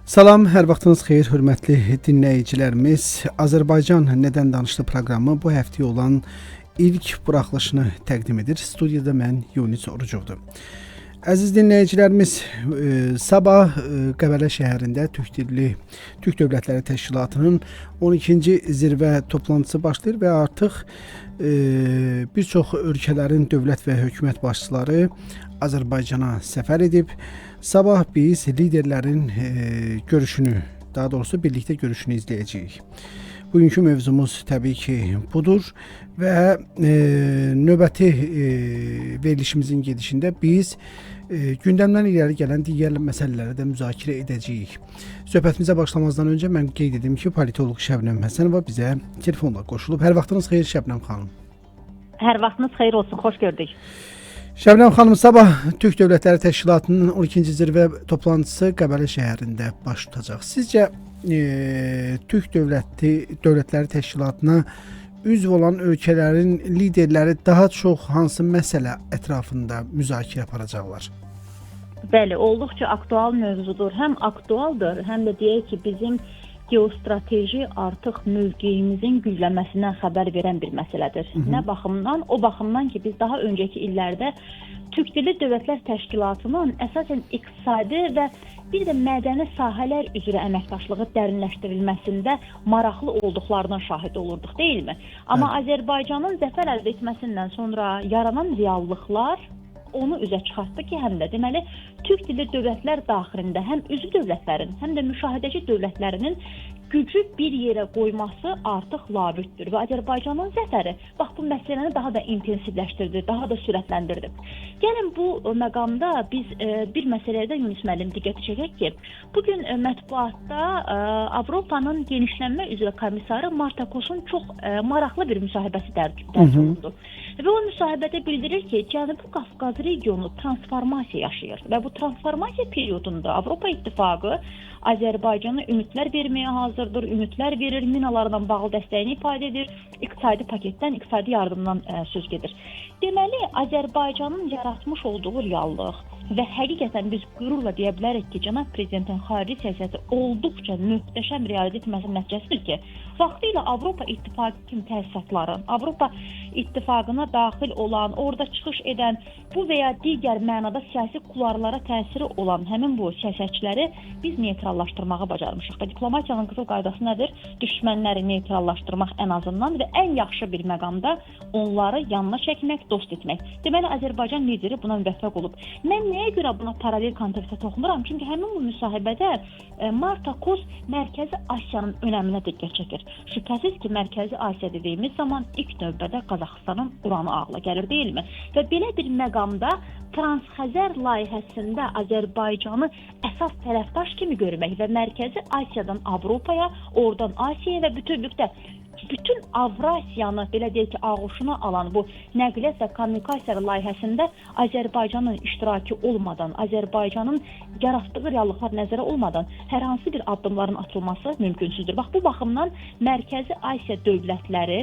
Salam, hər vaxtınız xeyir, hörmətli dinləyicilərimiz. Azərbaycan Nədən Danışdı proqramı bu həftə olan ilk buraxılışını təqdim edir. Studiyada mən Yunis Orucovdur. Əziz dinləyicilərimiz, sabah Qəbələ şəhərində Türk Dövlətləri Təşkilatının 12-ci zirvə toplantısı başlayır və artıq bir çox ölkələrin dövlət və hökumət başçıları Azərbaycana səfər edib. Sabah biz liderlərin görüşünü, daha doğrusu birlikdə görüşünü izləyəcəyik. Bugünkü mövzumuz təbii ki budur və növbəti verilişimizin gedişində biz gündəmdən irəli gələn digər məsələləri də müzakirə edəcəyik. Söhbətimizə başlamazdan öncə mən qeyd edim ki, politoloq Şəbnəm Həsənova bizə telefonla qoşulub. Hər vaxtınız xeyir Şəbnəm xanım. Hər vaxtınız xeyir olsun, xoş gördük. Şəbnəm xanım, sabah Türk Dövlətləri Təşkilatının 12-ci zirvə toplantısı Qəbələ şəhərində baş tutacaq. Sizcə Türk Dövlətləri Təşkilatına üzv olan ölkələrin liderləri daha çox hansı məsələ ətrafında müzakirə aparacaqlar? Bəli, olduqca aktual mövzudur. Həm aktualdır, həm də deyək ki, bizim geostrateji artıq mövqeyimizin güclənməsindən xəbər verən bir məsələdir. Nə baxımdan? O baxımdan ki, biz daha öncəki illərdə Türk Dövlətlər Təşkilatının əsasən iqtisadi və bir də mədəni sahələr üzrə əməkdaşlığı dərinləşdirilməsində maraqlı olduqlarına şahid olurduq, deyilmi? Amma Azərbaycanın zəfər əldə etməsindən sonra yaranan reallıqlar onu üzə çıxartdı ki, həm də deməli Türk dilli dövlətlər daxilində həm üzv dövlətlərin, həm də müşahidəçi dövlətlərinin gücü bir yerə qoyması artıq labüddür və Azərbaycanın zəfəri bax bu məsələni daha da intensivləşdirdi, daha da sürətləndirdi. Gəlin bu məqamda biz bir məsələyə də Yunus müəllim diqqət çəkək ki, bugün mətbuatda Avropanın genişlənmə üzrə komissarı Marta Kosun çox maraqlı bir müsahibəsi dərc olundu. Və o müsahibədə bildirir ki, Cənubi Qafqaz regionu transformasiya yaşayır və bu transformasiya periyodunda Avropa İttifaqı Azərbaycana ümidlər verməyə hazırdır, ümidlər verir, minalarla bağlı dəstəyini ifadə edir, iqtisadi paketdən, iqtisadi yardımdan söz gedir. Deməli, Azərbaycanın yaratmış olduğu reallıq və həqiqətən biz qürurla deyə bilərik ki, Cənab Prezidentin xarici siyasəti olduqca möhtəşəm realitet nəticəsidir ki, vaxtilə Avropa İttifaqı kimi təsisatların, Avropa İttifaqına daxil olan, orada çıxış edən, bu və ya digər mənada siyasi kularlara təsiri olan həmin bu siyasətçiləri biz neytrallaşdırmağı bacarmışıq. Və diplomatiyanın qızıl qaydası nədir? Düşmənləri neytrallaşdırmaq ən azından və ən yaxşı bir məqamda onları yanına çəkmək, dost etmək. Deməli, Azərbaycan lideri buna müvəffəq olub. Mən nəyə görə buna paralel kontekstə toxunuram? Çünki həmin bu müsahibədə Marta Kos Mərkəzi Asiyanın önəminə diqqət çəkir. Şübhəsiz ki, Mərkəzi Asiya dediyimiz zaman ilk növbədə Qazaxıstanın Uranı ağla gəlir, deyilmi? Və belə bir məqamda Transxəzər layihəsində Azərbaycanı əsas tərəfdaş kimi görmək və Mərkəzi Asiyadan Avropaya, oradan Asiyaya və bütünlükdə bütün Avrasiyanı, belə deyək ki, ağuşuna alan bu nəqliyyat və kommunikasiya layihəsində Azərbaycanın iştirakı olmadan, Azərbaycanın yaratdığı reallıqlar nəzərə olmadan hər hansı bir addımların atılması mümkünsüzdür. Bax, bu baxımdan Mərkəzi Asiya dövlətləri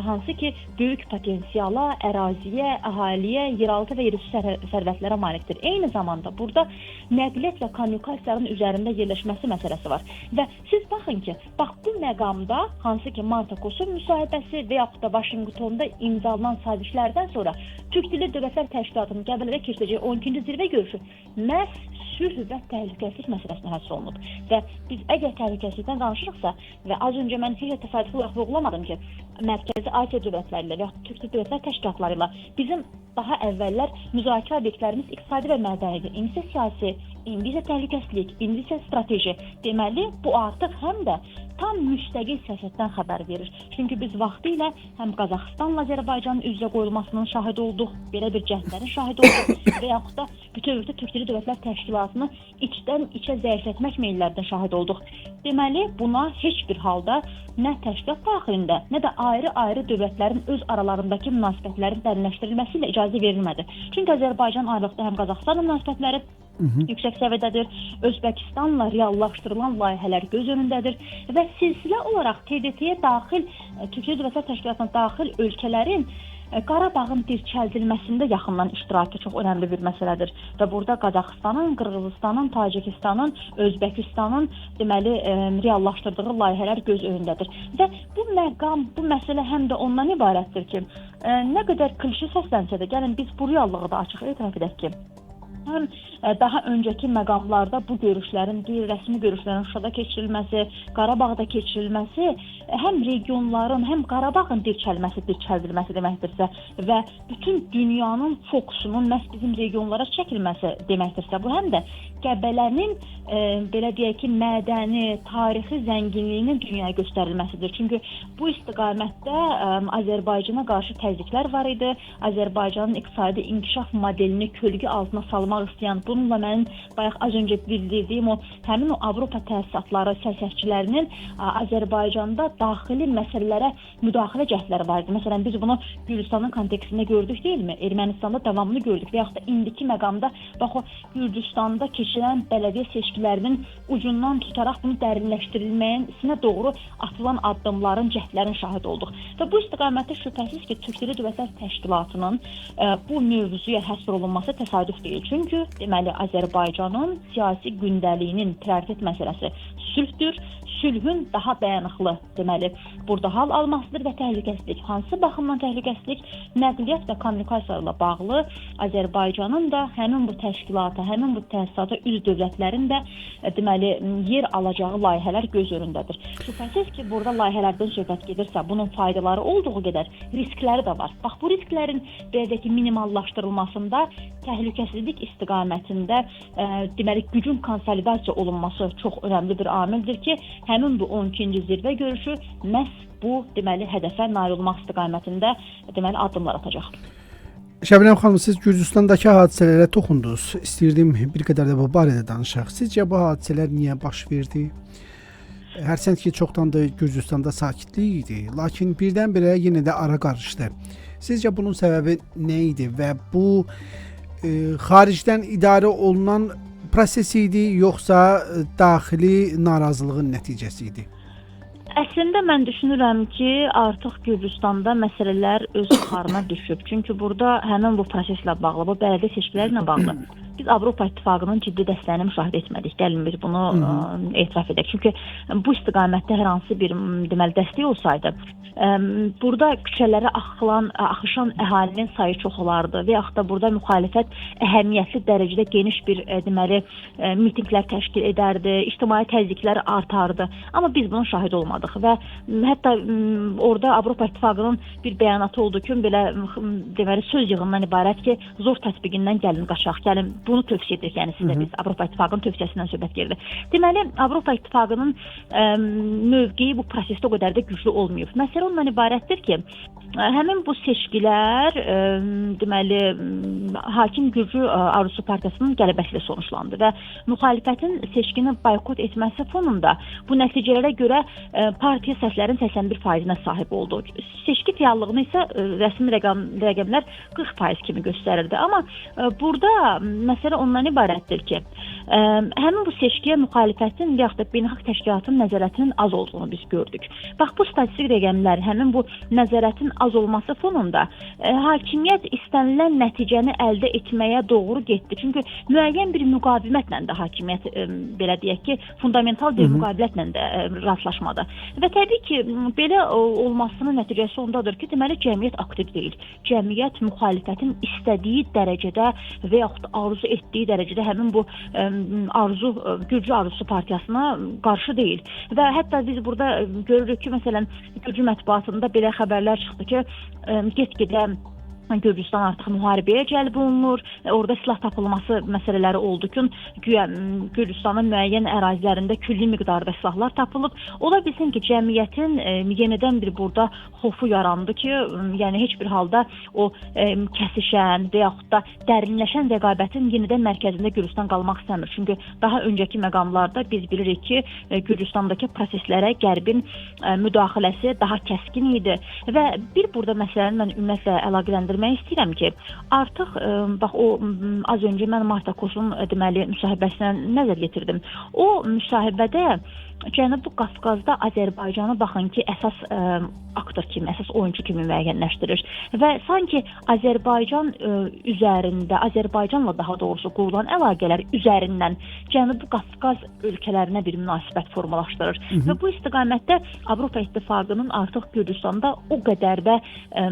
hansı ki, böyük potensiala, əraziyə, əhaliyə, yeraltı və yerüstü sərvətlərə malikdir. Eyni zamanda burada nəqliyyat və kommunikasiyanın üzərində yerləşməsi məsələsi var. Və siz baxın ki, bax bu məqamda hansı ki, Marta Kosun müsahibəsi və yaxud da Vaşinqtonda imzalanan sazişlərdən sonra Türk Dilli Dövlətlər Təşkilatının Qəbələdə keçirəcəyi 12-ci zirvə görüşü məhz sülh və təhlükəsizlik məsələsinə həsr olunub. Və biz əgər təhlükəsizlikdən danışırıqsa və az öncə mən heç təsadüfi olaraq vurğulamadım ki, Mərkəzi Asiya dövlətləri ilə və yaxud Türk Dilli Dövlətlər Təşkilatları ilə bizim daha əvvəllər müzakirə obyektlərimiz iqtisadi və mədənidir. İndi isə siyasi, indi isə təhlükəsizlik, indi isə strateji. Deməli, bu artıq həm də tam müstəqil siyasətdən xəbər verir. Çünki biz vaxtilə həm Qazaxıstanla Azərbaycanın üzrə qoyulmasının şahid olduq, belə bir cəhdlərin şahid olduq və yaxud da bütövlükdə Türk Dilli Dövlətlər Təşkilatını içdən içə zəiflətmək meyllərdən şahid olduq. Deməli, buna heç bir halda nə təşkilat daxilində, nə də ayrı-ayrı dövlətlərin öz aralarındakı münasibətlərin dərinləşdirilməsi ilə icazə verilmədi. Çünki Azərbaycan ayrıqda həm Qazaxıstanla münasibətləri yüksək səviyyədədir, Özbəkistanla reallaşdırılan layihələr göz önündədir və silsilə olaraq TDT-yə daxil, Türkiyə Dövlətlər Təşkilatına daxil ölkələrin Qarabağın dirçəldilməsində yaxından iştirakı çox önəmli bir məsələdir və burada Qazaxıstanın, Qırğızıstanın, Tacikistanın, Özbəkistanın deməli reallaşdırdığı layihələr göz önündədir. Və bu məqam, bu məsələ həm də ondan ibarətdir ki, nə qədər klişe səslənsə də, gəlin biz bu reallığı da açıq etiraf edək ki, həm daha öncəki məqamlarda bu görüşlərin, qeyri-rəsmi görüşlərin Şuşada keçirilməsi, Qarabağda keçirilməsi həm regionların, həm Qarabağın dirçəldilməsi deməkdirsə və bütün dünyanın fokusunun məhz bizim regionlara çəkilməsi deməkdirsə, bu həm də Qəbələnin belə deyək ki, mədəni, tarixi zənginliyinin dünyaya göstərilməsidir. Çünki bu istiqamətdə Azərbaycana qarşı təzyiqlər var idi. Azərbaycanın iqtisadi inkişaf modelini kölgə altına salmaq istəyən, bununla mənim bayaq az öncə bildirdiyim həmin o Avropa təsisatları, siyasətçilərinin Azərbaycanda daxili məsələlərə müdaxilə cəhdləri var idi. Məsələn, biz bunu Gürcüstanın kontekstində gördük deyilmi? Ermənistanda davamını gördük və yaxud da indiki məqamda bax o Gürcüstanda keçirilən bələdiyyə seçkilərinin ucundan tutaraq bunu dərinləşdirilməsinə doğru atılan addımların, cəhdlərin şahid olduq. Və bu istiqamətdə şübhəsiz ki, Türk Dili Dövlətlər Təşkilatının bu mövzuya həsr olunması təsadüf deyil. Çünki deməli Azərbaycanın siyasi gündəliyinin prioritet məsələsi sülhdür. Sülhün daha dayanıqlı, deməli, burada hal almasıdır və təhlükəsizlik. Hansı baxımdan təhlükəsizlik? Nəqliyyat və kommunikasiyalarla bağlı Azərbaycanın da həmin bu təşkilata, həmin bu təsisata üzv dövlətlərin də deməli yer alacağı layihələr göz önündədir. Şübhəsiz ki, burada layihələrdən söhbət gedirsə, bunun faydaları olduğu qədər riskləri də var. Bax, bu risklərin belədəki minimallaşdırılmasında təhlükəsizlik istiqamətində deməli gücün konsolidasiya olunması çox önəmli bir amildir ki, həmin bu 12-ci zirvə görüşü məhz bu deməli hədəfə nail olmaq istiqamətində deməli addımlar atacaq. Şəbnəm xanım, siz Gürcüstandakı hadisələrə toxundunuz. İstəyirdim bir qədər də bu barədə danışaq. Sizcə bu hadisələr niyə baş verdi? Hərçənd ki, çoxdandır Gürcüstanda sakitlik idi, lakin birdən-birə yenə də ara qarışdı. Sizcə bunun səbəbi nə idi və bu xaricdən idarə olunan proses idi, yoxsa daxili narazılığın nəticəsi idi? Əslində mən düşünürəm ki, artıq Gürcüstanda məsələlər öz xarına düşüb. Çünki burada həmin bu proseslə bağlı, bu bələdiyyə seçkilərlə bağlı biz Avropa İttifaqının ciddi dəstəyini müşahidə etmədik. Gəlin biz bunu etiraf edək. Çünki bu istiqamətdə hər hansı bir deməli dəstək olsaydı, burada küçələrə axışan əhalinin sayı çox olardı və yaxud da burada müxalifət əhəmiyyətli dərəcədə geniş bir deməli mitinqlər təşkil edərdi, ictimai təzyiqlər artardı. Amma biz bunun şahid olmadıq və hətta orada Avropa İttifaqının bir bəyanatı oldu ki, belə deməli söz yığından ibarət ki, zor tətbiqindən gəlin qaçaq, gəlin bunu tövsiyə edirik, yəni sizə biz Avropa İttifaqının tövsiyəsindən söhbət gedir. Deməli, Avropa İttifaqının mövqeyi bu prosesdə o qədər də güclü olmayıb. Məsələ ondan ibarətdir ki, həmin bu seçkilər deməli hakim Gürcü Arzusu Partiyasının qələbəsi ilə sonuçlandı və müxalifətin seçkini boykot etməsi fonunda bu nəticələrə görə partiya səslərin 81%-nə sahib oldu. Seçki fəallığını isə rəsmi rəqəmlər 40% kimi göstərirdi. Amma burada məsələ ondan ibarətdir ki, həmin bu seçkiyə müxalifətin və yaxud da beynəlxalq təşkilatın nəzarətinin az olduğunu biz gördük. Bax, bu statistik rəqəmlər həmin bu nəzarətin az olması fonunda hakimiyyət istənilən nəticəni əldə etməyə doğru getdi. Çünki müəyyən bir müqavimətlə də hakimiyyət belə deyək ki, fundamental bir müqavilətlə də rastlaşmadı. Və təbii ki, belə olmasının nəticəsi ondadır ki, deməli cəmiyyət aktiv deyil. Cəmiyyət müxalifətin istədiyi dərəcədə və yaxud arzu etdiyi dərəcədə həmin bu Gürcü Arzusu Partiyasına qarşı deyil. Və hətta biz burada görürük ki, məsələn, Gürcü mətbuatında belə xəbərlər çıxdı ki, get-gedə Gürcüstan artıq müharibəyə cəlb olunur. Orada silah tapılması məsələləri oldu ki, güya Gürcüstanın müəyyən ərazilərində külli miqdarda silahlar tapılıb. Ola bilsin ki, cəmiyyətin yenidən bir burada xofu yarandı ki, yəni heç bir halda o kəsişən və yaxud da dərinləşən rəqabətin yenidən mərkəzində Gürcüstan qalmaq istəmir. Çünki daha öncəki məqamlarda biz bilirik ki, Gürcüstandakı proseslərə Qərbin müdaxiləsi daha kəskin idi və bir burada məsələni mən ümumiyyətlə əlaqələndirmək istəyirəm ki, artıq bax o az öncə mən Marta Koşun deməli müsahibəsinə nəzər yetirdim. O müsahibədə Cənubi Qafqazda Azərbaycanı baxın ki, əsas aktor kimi, əsas oyunçu kimi müəyyənləşdirir və sanki Azərbaycan üzərində, Azərbaycanla daha doğrusu qurulan əlaqələr üzərindən Cənubi Qafqaz ölkələrinə bir münasibət formalaşdırır. Və bu istiqamətdə Avropa İttifaqının artıq Gürcüstanda o qədər də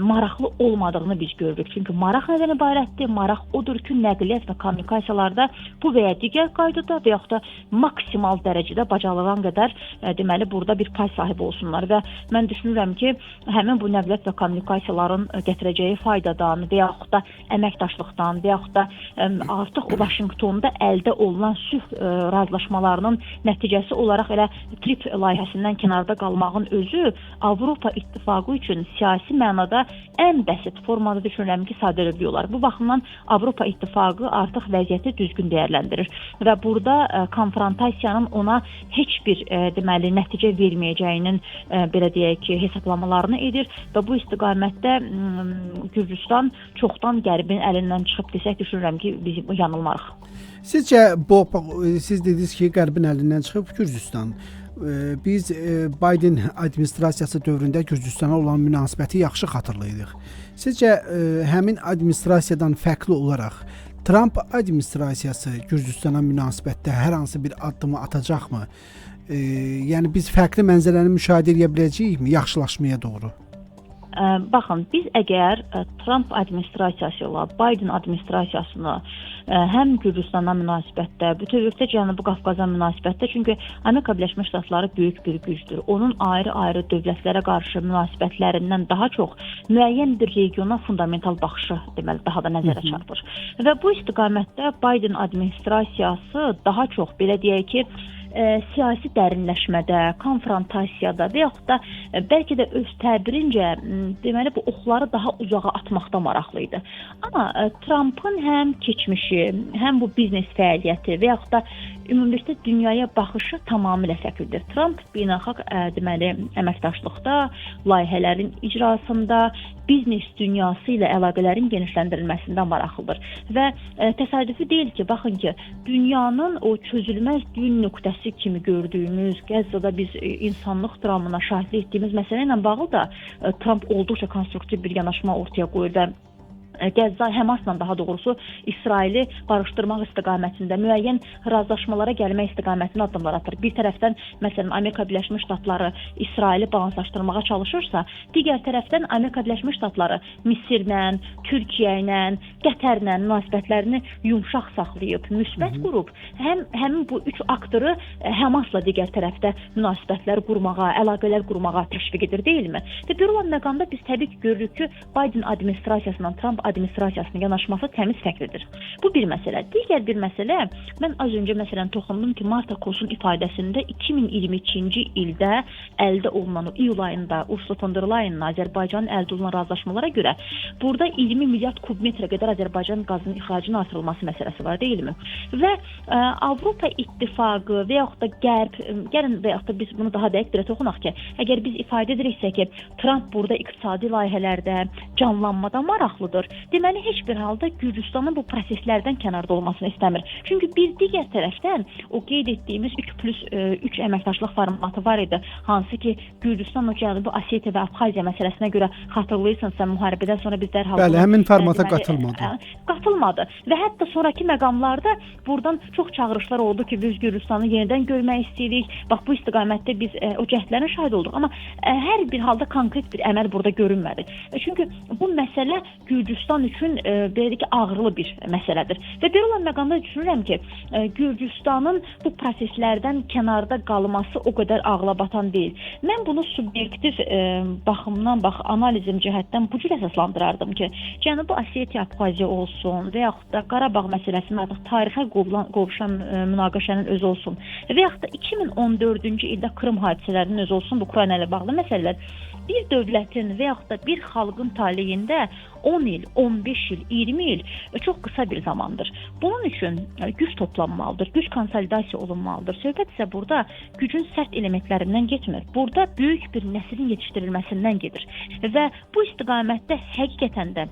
maraqlı olmadığını biz görürük. Çünki maraq nədən ibarətdir? Maraq odur ki, nəqliyyat və kommunikasiyalarda bu və ya digər qaydada və yaxud da maksimal dərəcədə bacarılan qədər deməli burada bir pay sahibi olsunlar və mən düşünürəm ki, həmin bu nəqliyyat və kommunikasiyaların gətirəcəyi faydadan və yaxud da əməkdaşlıqdan və yaxud da artıq Vaşinqtonda əldə olunan sülh razılaşmalarının nəticəsi olaraq elə TRIP layihəsindən kənarda qalmağın özü Avropa İttifaqı üçün siyasi mənada ən bəsit formada düşünürəm ki, sadəlövhlük olar. Bu baxımdan Avropa İttifaqı artıq vəziyyəti düzgün dəyərləndirir və burada konfrontasiyanın ona heç bir deməli nəticə verməyəcəyinin belə deyək ki, hesablamalarını edir və bu istiqamətdə Gürcüstan çoxdan Qərbin əlindən çıxıb desək düşünürəm ki, biz yanılmarıq. Sizcə siz dediniz ki, Qərbin əlindən çıxıb Gürcüstan. Biz Biden administrasiyası dövründə Gürcüstana olan münasibəti yaxşı xatırlayırıq. Sizcə həmin administrasiyadan fərqli olaraq Trump administrasiyası Gürcüstana münasibətdə hər hansı bir addımı atacaqmı? Yəni biz fərqli mənzərəni müşahidə edə biləcəyikmi yaxşılaşmaya doğru? Baxın, biz əgər Trump administrasiyası ilə Biden administrasiyasını həm Gürcüstana münasibətdə, bütövlükdə Cənubi Qafqaza münasibətdə, çünki Amerika Birləşmiş Ştatları böyük bir gücdür. Onun ayrı-ayrı dövlətlərə qarşı münasibətlərindən daha çox müəyyən bir regiona fundamental baxışı deməli daha da nəzərə çarpır. Və bu istiqamətdə Biden administrasiyası daha çox belə deyək ki, siyasi dərinləşmədə, konfrontasiyada və yaxud da bəlkə də öz təbirincə deməli bu oxları daha uzağa atmaqda maraqlı idi. Amma Trumpın həm keçmişi, həm bu biznes fəaliyyəti və yaxud da ümumilikdə dünyaya baxışı tamamilə fərqlidir. Trump beynəlxalq deməli əməkdaşlıqda, layihələrin icrasında, biznes dünyası ilə əlaqələrin genişləndirilməsində maraqlıdır. Və təsadüfi deyil ki, baxın ki, dünyanın o çözülməz düyün nöqtəsi kimi gördüyümüz Qəzzada biz insanlıq dramına şahidlik etdiyimiz məsələ ilə bağlı da Trump olduqca konstruktiv bir yanaşma ortaya qoyur və Qəzza Həmasla daha doğrusu İsraili barışdırmaq istiqamətində müəyyən razılaşmalara gəlmək istiqamətində addımlar atır. Bir tərəfdən məsələn Amerika Birləşmiş Ştatları İsraili balanslaşdırmağa çalışırsa, digər tərəfdən Amerika Birləşmiş Ştatları Misirlə, Türkiyə ilə, Qətərlə münasibətlərini yumşaq saxlayıb, müsbət qurub, həmin bu üç aktoru Həmasla digər tərəfdə münasibətlər qurmağa, əlaqələr qurmağa təşviq edir, deyilmi? Və bir olan məqamda biz təbii ki görürük ki, Biden administrasiyasından Trump administrasiyasının yanaşması təmiz fərqlidir. Bu bir məsələ. Digər bir məsələ, mən az öncə məsələn toxundum ki, Marta Kosun ifadəsində 2022-ci ildə əldə olunan iyul ayında Ursula von der Leyen'in Azərbaycanın əldə olunan razılaşmalara görə burada 20 milyard kubmetrə qədər Azərbaycan qazının ixracının artırılması məsələsi var, deyilmi? Və Avropa İttifaqı və yaxud da Qərb, gəlin və yaxud da biz bunu daha dəqiq dilə toxunaq ki, əgər biz ifadə ediriksə ki, Trump burada iqtisadi layihələrdə canlanmada maraqlıdır, deməli heç bir halda Gürcüstanın bu proseslərdən kənarda olmasını istəmir. Çünki bir digər tərəfdən o qeyd etdiyimiz 3+3 əməkdaşlıq formatı var idi. Hansı ki Gürcüstan o Cənubi Osetiya və Abxaziya məsələsinə görə xatırlayırsansa müharibədən sonra biz dərhal həmin formata qatılmadı. Qatılmadı və hətta sonrakı məqamlarda buradan çox çağırışlar oldu ki, biz Gürcüstanı yenidən görmək istəyirik. Bax bu istiqamətdə biz o cəhdlərin şahid olduq, amma hər bir halda konkret bir əməl burada görünmədi. Çünki bu məsələ Gürcüstan üçün belə ki ağrılı bir məsələdir. Və belə olan məqamda düşünürəm ki, Gürcüstanın bu proseslərdən kənarda qalması o qədər ağlabatan deyil. Mən bunu subyektiv baxımdan, analizim cəhətdən bu cür əsaslandırardım ki, Cənubi Osetiya, Abxaziya olsun və yaxud da Qarabağ məsələsinin artıq tarixə qovuşan münaqişənin özü olsun və yaxud da 2014-cü ildə Krım hadisələrinin özü olsun, bu Ukrayna ilə bağlı məsələlər bir dövlətin və yaxud da bir xalqın taleyində 10 il, 15 il, 20 il çox qısa bir zamandır. Bunun üçün güc toplanmalıdır, güc konsolidasiya olunmalıdır. Söhbət isə burada gücün sərt elementlərindən getmir. Burada böyük bir nəslin yetişdirilməsindən gedir. Və bu istiqamətdə həqiqətən də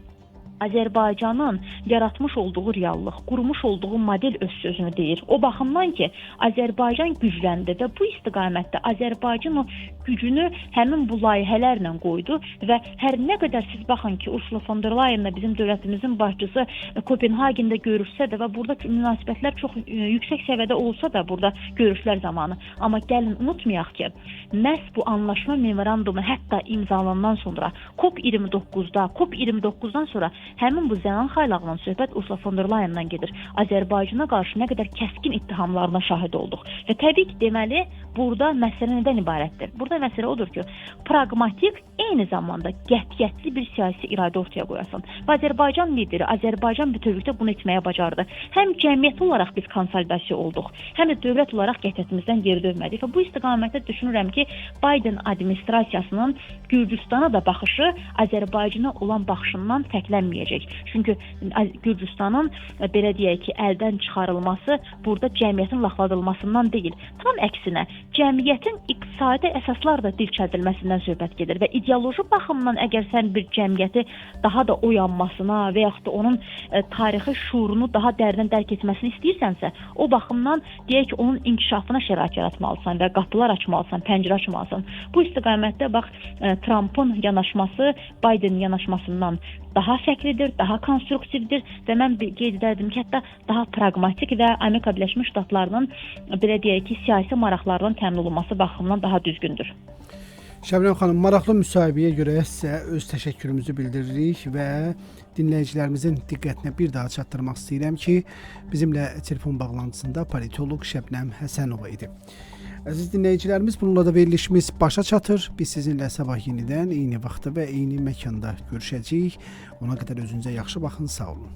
Azərbaycanın yaratmış olduğu reallıq, qurmuş olduğu model öz sözünü deyir. O baxımdan ki, Azərbaycan gücləndi və bu istiqamətdə Azərbaycan o gücünü həmin bu layihələrlə qoydu və hər nə qədər siz baxın ki, Ursula von der Leyen də bizim dövlətimizin başçısı Kopenhagendə görüşsə də və burada münasibətlər çox yüksək səviyyədə olsa da burada görüşlər zamanı. Amma gəlin unutmayaq ki, məhz bu anlaşma memorandumu hətta imzalandan sonra COP29-dan sonra həmin bu Zənan xaylağının söhbət Ursula von der Leyen'dan gedir. Azərbaycana qarşı nə qədər kəskin ittihamlarına şahid olduq. Və təbii ki, deməli, burada məsələ nədən ibarətdir? Burada məsələ odur ki, praqmatik, eyni zamanda qətiyyətli bir siyasi iradə ortaya qoyasan. Və Azərbaycan lideri, Azərbaycan bütövlükdə bunu etməyə bacardı. Həm cəmiyyət olaraq biz konsolidasiya olduq, həm də dövlət olaraq qətiyyətimizdən geri dönmədik. Və bu istiqamətdə düşünürəm ki, Biden administrasiyasının Gürcüstana da baxışı Azərbaycana olan baxışından fərqlənməyəcək. Çünki Gürcüstanın, belə deyək ki, əldən çıxarılması burada cəmiyyətin laxladılmasından deyil. Tam əksinə, cəmiyyətin iqtisadi əsaslarla dilçədilməsindən söhbət gedir və ideoloji baxımdan əgər sən bir cəmiyyəti daha da oyanmasına və yaxud da onun tarixi şuurunu daha dərindən dərk etməsini istəyirsənsə, o baxımdan deyək ki, onun inkişafına şərait yaratmalısan və qapılar açmalısan, pəncərə açmalısan. Bu istiqamətdə bax, Trumpın yanaşması Bidenin yanaşmasından daha fərqlidir, daha konstruktivdir və mən qeyd edərdim ki, hətta daha praqmatik və Amerika Birləşmiş Ştatlarının belə deyək ki, siyasi maraqlarının təmin olunması baxımından daha düzgündür. Şəbnəm xanım, maraqlı müsahibəyə görə sizə öz təşəkkürümüzü bildiririk və dinləyicilərimizin diqqətinə bir daha çatdırmaq istəyirəm ki, bizimlə telefon bağlantısında politoloq Şəbnəm Həsənova idi. Əziz dinləyicilərimiz, bununla da verilişimiz başa çatır. Biz sizinlə sabah yenidən eyni vaxtda və eyni məkanda görüşəcəyik. Ona qədər özünüzə yaxşı baxın, sağ olun.